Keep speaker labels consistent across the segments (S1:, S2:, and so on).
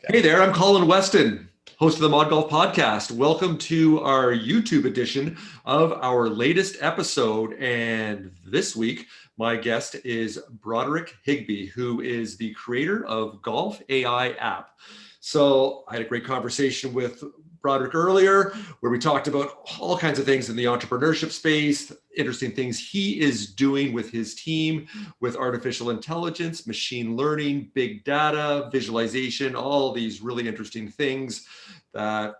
S1: Hey there, I'm Colin Weston, host of the Mod Golf Podcast. Welcome to our YouTube edition of our latest episode. And this week, my guest is Broderick Higby, who is the creator of Golf AI app. So I had a great conversation with Broderick earlier, where we talked about all kinds of things in the entrepreneurship space, interesting things he is doing with his team, with artificial intelligence, machine learning, big data, visualization, all these really interesting things that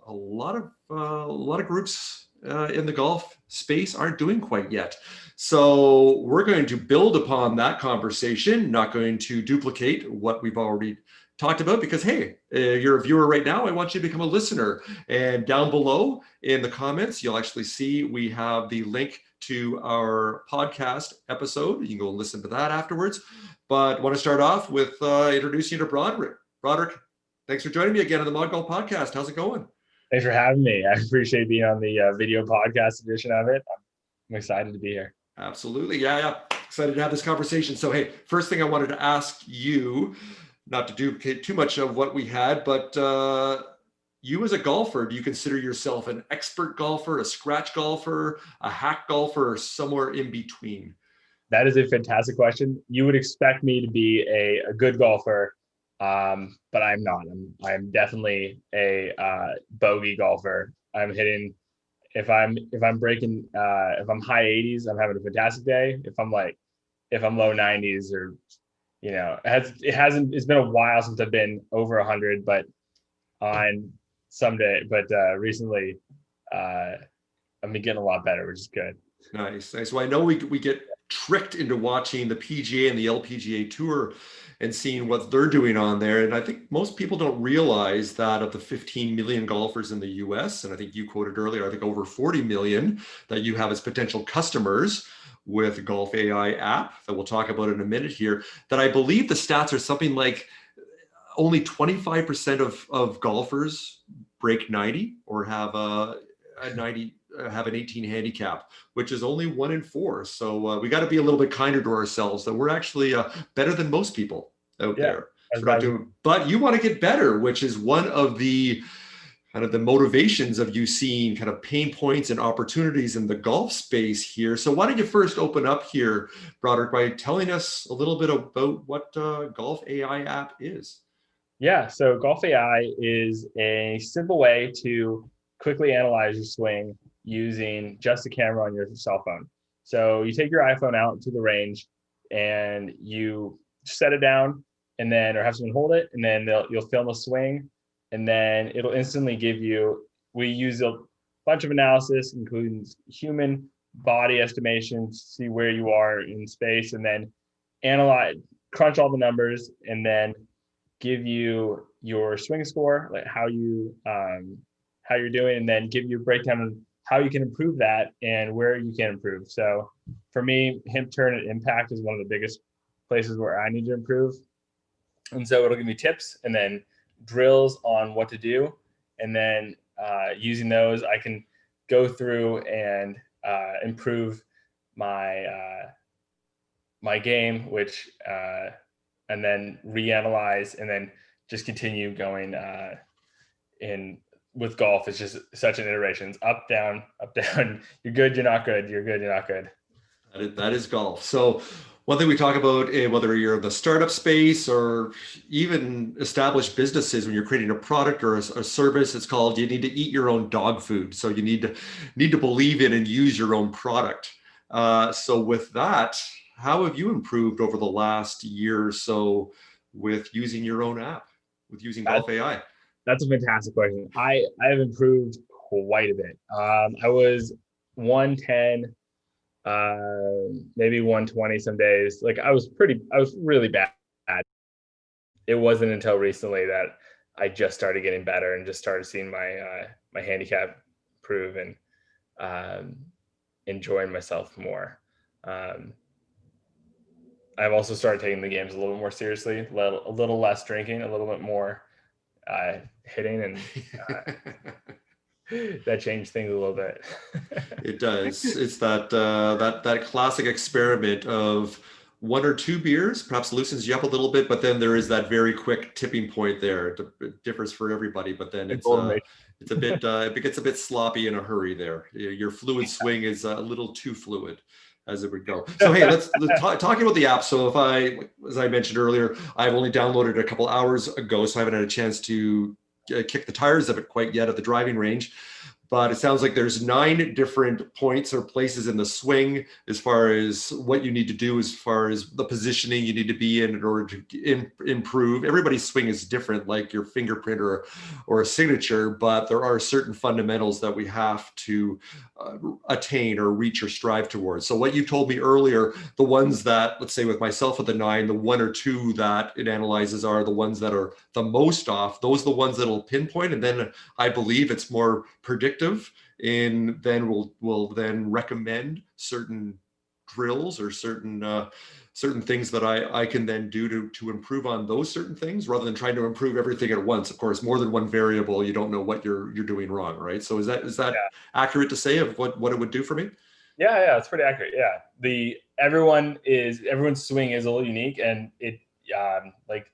S1: a lot of groups in the golf space aren't doing quite yet. So we're going to build upon that conversation, not going to duplicate what we've already talked about, because hey, you're a viewer right now, I want you to become a listener. And down below in the comments, you'll actually see we have the link to our podcast episode. You can go and listen to that afterwards. But I want to start off with introducing you to Broderick. Broderick, thanks for joining me again on the Mod Golf Podcast. How's it going?
S2: Thanks for having me. I appreciate being on the video podcast edition of it. I'm excited to be here.
S1: Absolutely. Yeah. Excited to have this conversation. So, hey, first thing I wanted to ask you, not to duplicate too much of what we had, but you as a golfer, do you consider yourself an expert golfer, a scratch golfer, a hack golfer, or somewhere in between?
S2: That is a fantastic question. You would expect me to be a good golfer, but I'm not. I'm definitely a bogey golfer. I'm hitting, if I'm breaking, if I'm high 80s, I'm having a fantastic day. If I'm low 90s, or it's been a while since I've been over 100, but on someday, but recently I've been getting a lot better, which is good.
S1: Nice. Well, I know we get tricked into watching the PGA and the LPGA Tour and seeing what they're doing on there. And I think most people don't realize that of the 15 million golfers in the US, and I think you quoted earlier, I think over 40 million that you have as potential customers with Golf AI app that we'll talk about in a minute here, that I believe the stats are something like only 25% of golfers break 90 or have a 90, have an 18 handicap, which is only 1 in 4. So we got to be a little bit kinder to ourselves, that we're actually better than most people out there. So but you want to get better, which is one of the kind of the motivations of you seeing kind of pain points and opportunities in the golf space here. So why don't you first open up here, Broderick, by telling us a little bit about what Golf AI app is?
S2: Yeah, so Golf AI is a simple way to quickly analyze your swing using just a camera on your cell phone. So you take your iPhone out to the range and you set it down, and then, or have someone hold it, and then you'll film a swing, and then it'll instantly give you, we use a bunch of analysis, including human body estimations, see where you are in space, and then analyze, crunch all the numbers, and then give you your swing score, like how you're doing, and then give you a breakdown of how you can improve that and where you can improve. So for me, hip turn and impact is one of the biggest places where I need to improve. And so it'll give me tips and then drills on what to do. And then using those, I can go through and improve my my game, which and then reanalyze, and then just continue going in with golf. It's just such an iteration. It's up, down, you're good, you're not good, you're good, you're not good.
S1: That is golf. So one thing we talk about, whether you're in the startup space or even established businesses, when you're creating a product or a service, it's called, you need to eat your own dog food. So you need to believe in and use your own product. So with that, how have you improved over the last year or so with using your own app, with using Golf AI?
S2: That's a fantastic question. I have improved quite a bit. I was 110, maybe 120 some days. Like I was really bad. It wasn't until recently that I just started getting better and just started seeing my my handicap improve and enjoying myself more. I've also started taking the games a little more seriously, a little less drinking, a little bit more hitting, and that changed things a little bit.
S1: It does. It's that classic experiment of one or two beers perhaps loosens you up a little bit, but then there is that very quick tipping point there. It differs for everybody, but then
S2: The golden ratio.
S1: it's a bit it gets a bit sloppy in a hurry there. Your fluid swing is a little too fluid as it would go. So hey, let's talking about the app. So as I mentioned earlier, I've only downloaded it a couple hours ago, so I haven't had a chance to kick the tires of it quite yet at the driving range. But it sounds like there's 9 different points or places in the swing as far as what you need to do, as far as the positioning you need to be in order to improve. Everybody's swing is different, like your fingerprint or a signature, but there are certain fundamentals that we have to attain or reach or strive towards. So what you told me earlier, the ones that, let's say with myself at the 9, the 1 or 2 that it analyzes are the ones that are the most off. Those are the ones that'll pinpoint, and then I believe it's more predictive, and then we'll then recommend certain drills or certain things that I can then do to improve on those certain things, rather than trying to improve everything at once. Of course, more than one variable, you don't know what you're doing wrong, right? So is that
S2: Yeah.
S1: accurate to say of what it would do for me?
S2: Yeah, it's pretty accurate. Yeah, everyone's swing is a little unique, and it like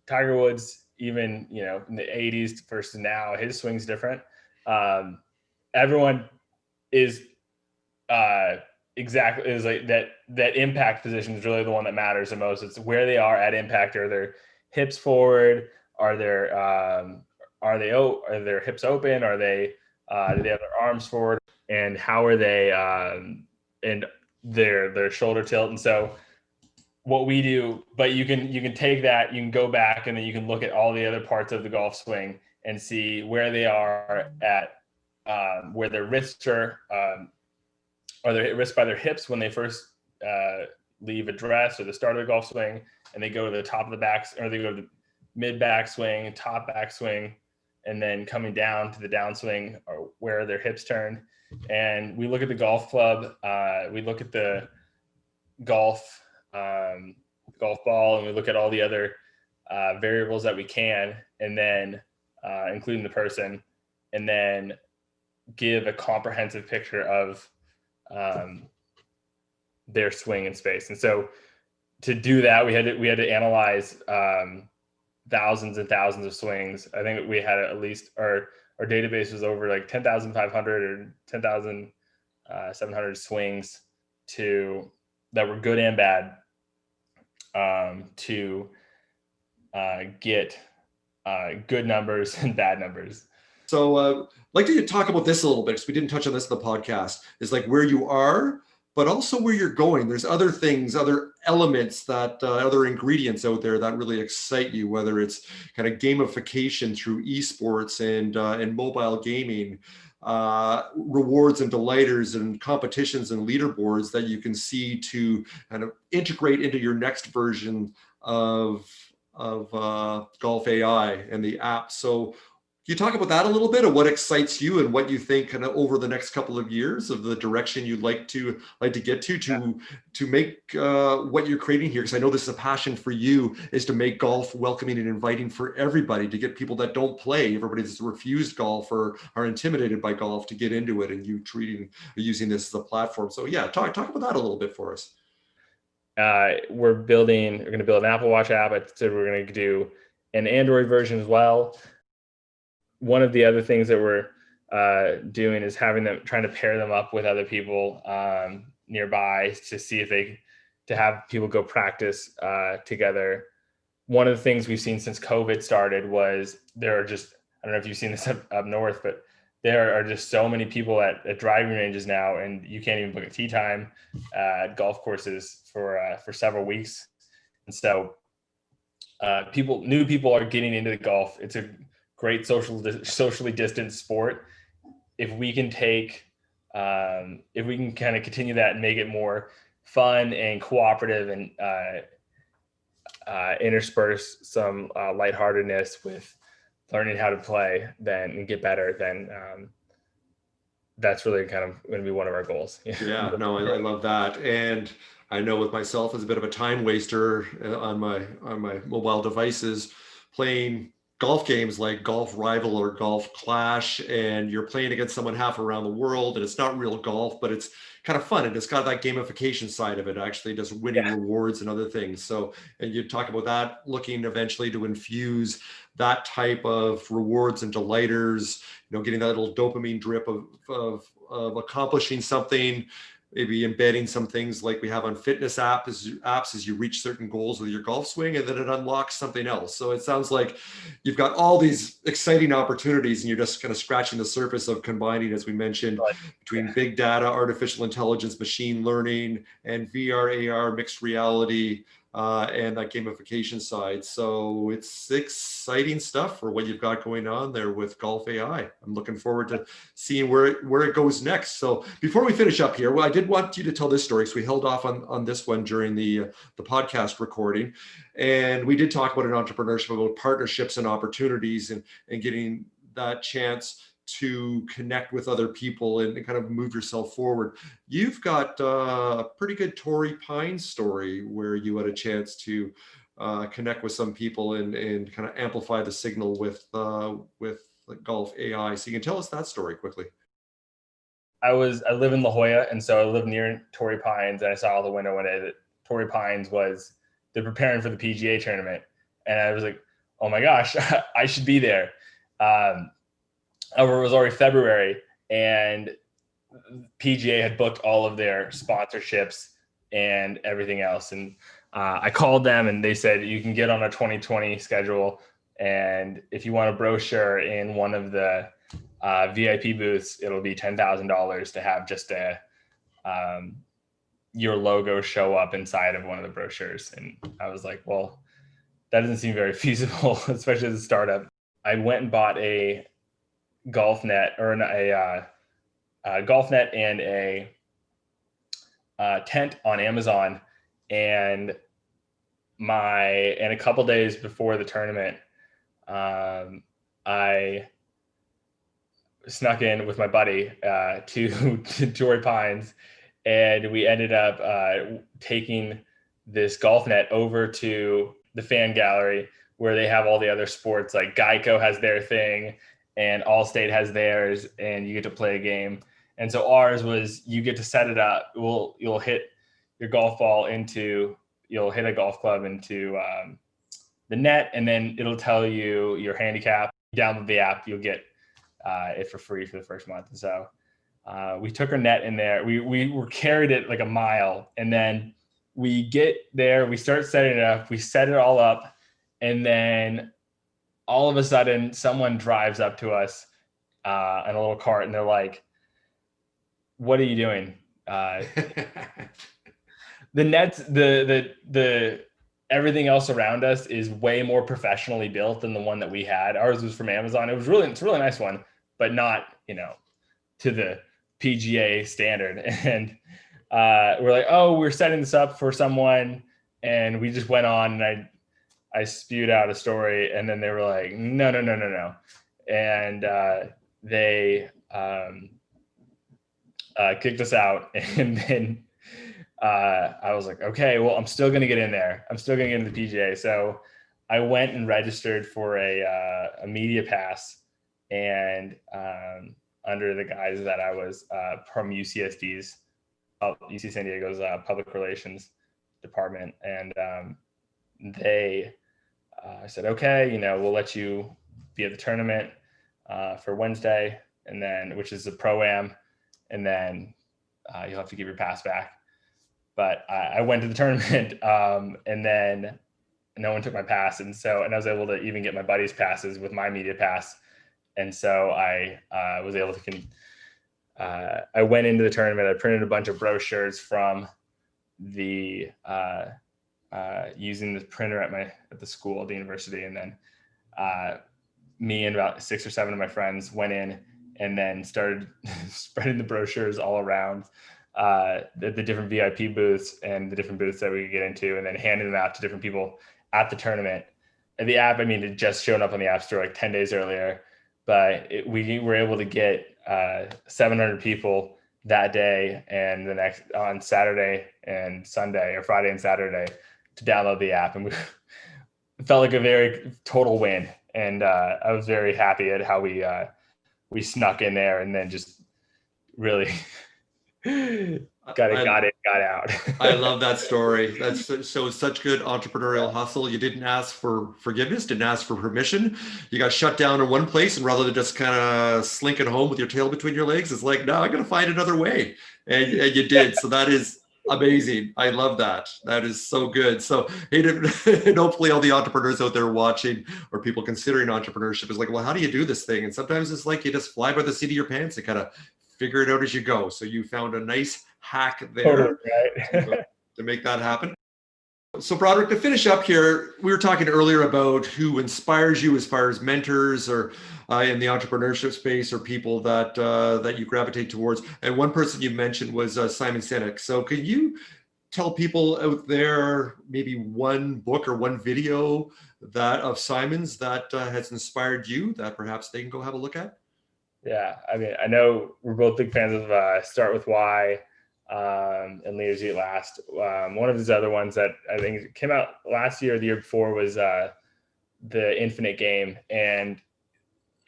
S2: Tiger Woods, even in the '80s versus now, his swing's different. Everyone is exactly is like that impact position is really the one that matters the most. It's where they are at impact. Are their hips forward? Are their hips open? Are they do they have their arms forward? And how are they and their shoulder tilt? And so what we do, but you can take that, you can go back, and then you can look at all the other parts of the golf swing and see where they are at where their wrists are their wrists by their hips when they first leave address or the start of the golf swing, and they go to the top of the back, or they go to the mid back swing, top back swing, and then coming down to the downswing or where their hips turn. And we look at the golf club, we look at the golf ball, and we look at all the other variables that we can, and then including the person, and then give a comprehensive picture of their swing in space. And so to do that, we had to analyze thousands and thousands of swings. I think we had at least our database was over like 10,500 or 10,700 swings that were good and bad to get good numbers and bad numbers.
S1: So I'd like to talk about this a little bit, because we didn't touch on this in the podcast, is like where you are, but also where you're going. There's other things, other elements that other ingredients out there that really excite you, whether it's kind of gamification through esports and mobile gaming, rewards and delighters and competitions and leaderboards that you can see to kind of integrate into your next version of Golf AI and the app. So can you talk about that a little bit, of what excites you and what you think kind of over the next couple of years of the direction you'd like to get to make what you're creating here? Because I know this is a passion for you, is to make golf welcoming and inviting for everybody, to get people that don't play, everybody that's refused golf or are intimidated by golf, to get into it, and you using this as a platform. So yeah, talk about that a little bit for us.
S2: We're going to build an Apple Watch app. I said we're going to do an Android version as well. One of the other things that we're doing is trying to pair them up with other people nearby to see to have people go practice together. One of the things we've seen since COVID started was there are just, I don't know if you've seen this up north, but there are just so many people at driving ranges now, and you can't even book a tee time at golf courses for several weeks. And so new people are getting into the golf. It's a great socially distanced sport. If we can kind of continue that and make it more fun and cooperative, and intersperse some lightheartedness with learning how to play and get better, then that's really kind of going to be one of our goals.
S1: Yeah, no, I love that. And I know with myself as a bit of a time waster on my mobile devices, playing golf games like Golf Rival or Golf Clash, and you're playing against someone half around the world, and it's not real golf, but it's kind of fun, and it's got that gamification side of it, actually just winning
S2: Yeah.
S1: rewards and other things. So, and you talk about that, looking eventually to infuse that type of rewards and delighters, getting that little dopamine drip of accomplishing something, maybe embedding some things like we have on fitness apps as you reach certain goals with your golf swing, and then it unlocks something else. So it sounds like you've got all these exciting opportunities, and you're just kind of scratching the surface of combining, as we mentioned,
S2: Like,
S1: between big data, artificial intelligence, machine learning, and VR, AR, mixed reality, and that gamification side. So it's exciting stuff for what you've got going on there with Golf AI. I'm looking forward to seeing where it goes next. So before we finish up here, well, I did want you to tell this story. So we held off on this one during the podcast recording, and we did talk about an entrepreneurship, about partnerships and opportunities, and getting that chance to connect with other people and kind of move yourself forward. You've got a pretty good Torrey Pines story where you had a chance to connect with some people and kind of amplify the signal with Golf AI. So you can tell us that story quickly.
S2: I live in La Jolla, and so I live near Torrey Pines, and I saw out the window one day that Torrey Pines they're preparing for the PGA tournament, and I was like, oh my gosh, I should be there. However, it was already February, and PGA had booked all of their sponsorships and everything else, and I called them, and they said you can get on a 2020 schedule, and if you want a brochure in one of the VIP booths, it'll be $10,000 to have just your logo show up inside of one of the brochures. And I was like, well, that doesn't seem very feasible, especially as a startup. I went and bought a golf net and a tent on Amazon, and a couple days before the tournament, I snuck in with my buddy to Torrey Pines, and we ended up taking this golf net over to the fan gallery where they have all the other sports. Like Geico has their thing and Allstate has theirs, and you get to play a game. And so ours was, you get to set it up. You'll hit your golf ball you'll hit a golf club into the net, and then it'll tell you your handicap. Download the app, you'll get it for free for the first month. And so we took our net in there. We were carried it like a mile, and then we get there, we start setting it up, we set it all up, and then all of a sudden someone drives up to us in a little cart, and they're like, what are you doing? The nets, the everything else around us is way more professionally built than the one that we had. Ours was from Amazon. It's a really nice one, but not, to the PGA standard. And we're like, oh, we're setting this up for someone. And we just went on, and I spewed out a story, and then they were like, no. And they kicked us out. And then I was like, okay, well, I'm still going to get in there. I'm still going to get into the PGA. So I went and registered for a media pass, and under the guise that I was from UCSD's, UC San Diego's public relations department. And they said, okay, we'll let you be at the tournament for Wednesday, and then, which is the pro-am, and then you'll have to give your pass back. But I went to the tournament, and then no one took my pass. And I was able to even get my buddy's passes with my media pass. And so I was able to, I went into the tournament, I printed a bunch of brochures from the, using the printer at the school, at the university. And then me and about 6 or 7 of my friends went in and then started spreading the brochures all around the different VIP booths and the different booths that we could get into, and then handing them out to different people at the tournament. And the app, it just showed up on the App Store like 10 days earlier, but we were able to get 700 people that day, and on Saturday and Sunday, or Friday and Saturday, to download the app. And we it felt like a very total win. and I was very happy at how we snuck in there and then just really got out.
S1: I love that story. That's so such good entrepreneurial hustle. You didn't ask for forgiveness, didn't ask for permission. You got shut down in one place, and rather than just kind of slinking home with your tail between your legs, it's like, no, I'm going to find another way, and you did. So that is amazing. I love that. That is so good. So hey, and hopefully all the entrepreneurs out there watching or people considering entrepreneurship is like, well, how do you do this thing? And sometimes it's like you just fly by the seat of your pants and kind of figure it out as you go. So you found a nice hack there
S2: Totally, right?
S1: to make that happen. So Broderick, to finish up here, we were talking earlier about who inspires you as far as mentors or in the entrepreneurship space or people that you gravitate towards. And one person you mentioned was Simon Sinek. So can you tell people out there maybe one book or one video that of Simon's that has inspired you that perhaps they can go have a look at?
S2: Yeah, I mean, I know we're both big fans of Start With Why and Leaders Eat Last. One of his other ones that I think came out last year or the year before was The Infinite Game. And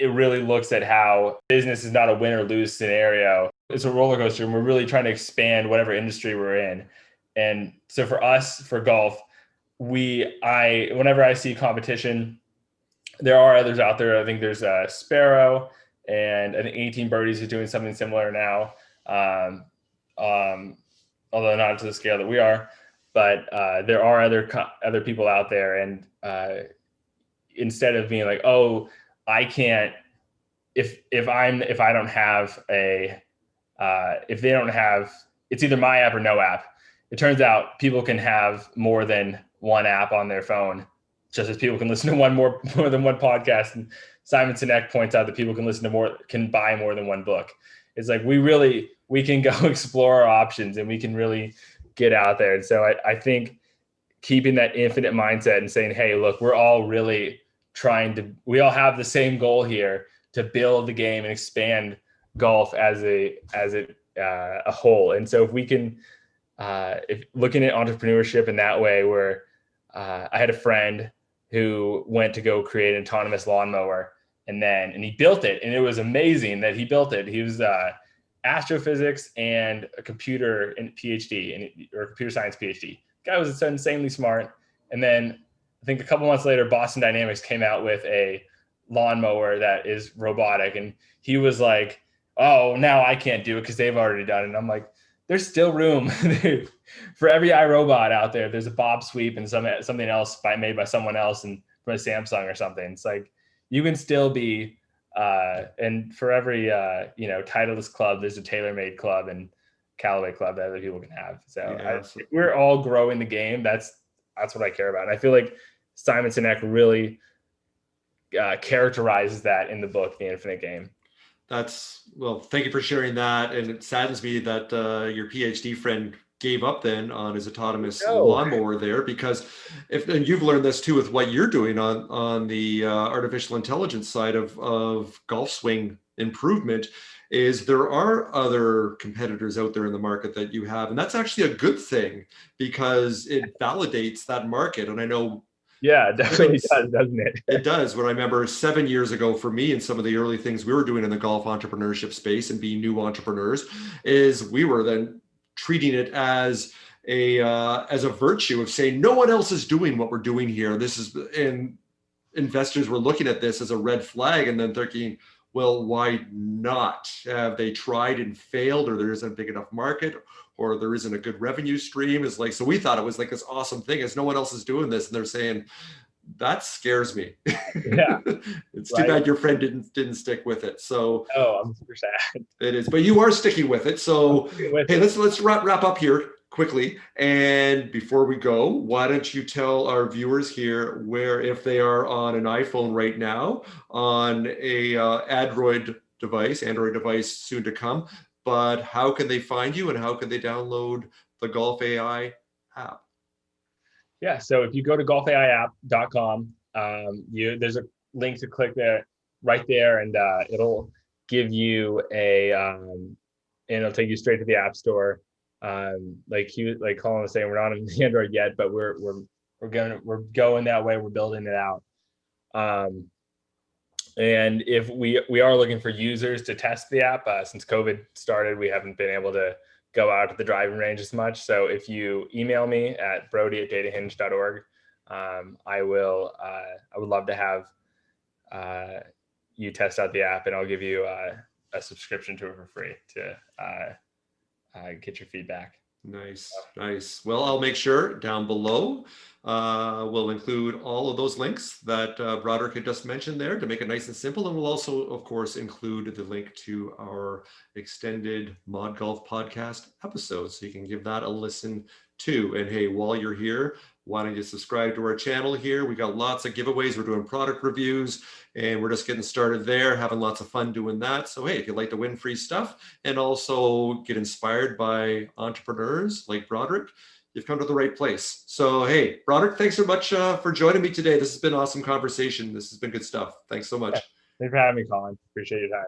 S2: it really looks at how business is not a win or lose scenario. It's a roller coaster, and we're really trying to expand whatever industry we're in. And so for us, for golf, whenever I see competition, there are others out there. I think there's Sparrow, and I think 18 Birdies is doing something similar now, although not to the scale that we are. But there are other people out there, and instead of being like, oh, I can't, if I don't have if they don't have, it's either my app or no app. It turns out people can have more than one app on their phone, just as people can listen to more than one podcast. And Simon Sinek points out that people can buy more than one book. It's like we can go explore our options, and we can really get out there. And so I think keeping that infinite mindset and saying, hey, look, we're all really we all have the same goal here to build the game and expand golf as a whole. And so if we can, if looking at entrepreneurship in that way, where I had a friend who went to go create an autonomous lawnmower, and he built it, and it was amazing that he built it. He was astrophysics and a computer PhD or computer science PhD. The guy was insanely smart. And then I think a couple months later, Boston Dynamics came out with a lawnmower that is robotic, and he was like, oh, now I can't do it because they've already done it. And I'm like, there's still room for every iRobot out there. There's a Bob Sweep and something else made by someone else and from a Samsung or something. It's like you can still be, and for every Titleist club, there's a TaylorMade club and Callaway club that other people can have. So we're all growing the game. That's what I care about. And I feel like Simon Sinek really characterizes that in the book, The Infinite Game.
S1: Thank you for sharing that. And it saddens me that your PhD friend gave up then on his autonomous lawnmower there, because and you've learned this too with what you're doing on the artificial intelligence side of golf swing improvement, is there are other competitors out there in the market that you have. And that's actually a good thing because it validates that market. And I know
S2: yeah, it definitely does, doesn't it?
S1: It does. What I remember 7 years ago for me and some of the early things we were doing in the golf entrepreneurship space and being new entrepreneurs is we were then treating it as a virtue of saying no one else is doing what we're doing here. And investors were looking at this as a red flag and then thinking, well, why not? Have they tried and failed, or there isn't a big enough market, or there isn't a good revenue stream? Is like, so we thought it was like this awesome thing as no one else is doing this. And they're saying, that scares me.
S2: Yeah.
S1: It's too bad your friend didn't stick with it. So
S2: I'm super sad.
S1: It is, but you are sticking with it. So hey, let's wrap up here quickly. And before we go, why don't you tell our viewers here where, if they are on an iPhone right now, on a Android device soon to come, but how can they find you and how can they download the Golf AI app?
S2: Yeah, so if you go to golfaiapp.com, there's a link to click there, right there, and it'll give you and it'll take you straight to the App Store. Like Colin was saying, we're not on the Android yet, but we're going that way. We're building it out. And if we are looking for users to test the app, since COVID started, we haven't been able to go out to the driving range as much. So if you email me at brody@datahinge.org, I would love to have you test out the app, and I'll give you a subscription to it for free to get your feedback.
S1: Nice, nice. Well, I'll make sure down below we'll include all of those links that Broderick had just mentioned there to make it nice and simple. And we'll also, of course, include the link to our extended Mod Golf podcast episode. So you can give that a listen too. And hey, while you're here, why don't you subscribe to our channel here? We got lots of giveaways. We're doing product reviews and we're just getting started there, having lots of fun doing that. So hey, if you'd like to win free stuff and also get inspired by entrepreneurs like Broderick, you've come to the right place. So hey, Broderick, thanks so much for joining me today. This has been an awesome conversation. This has been good stuff. Thanks so much.
S2: Thanks for having me, Colin. Appreciate your time.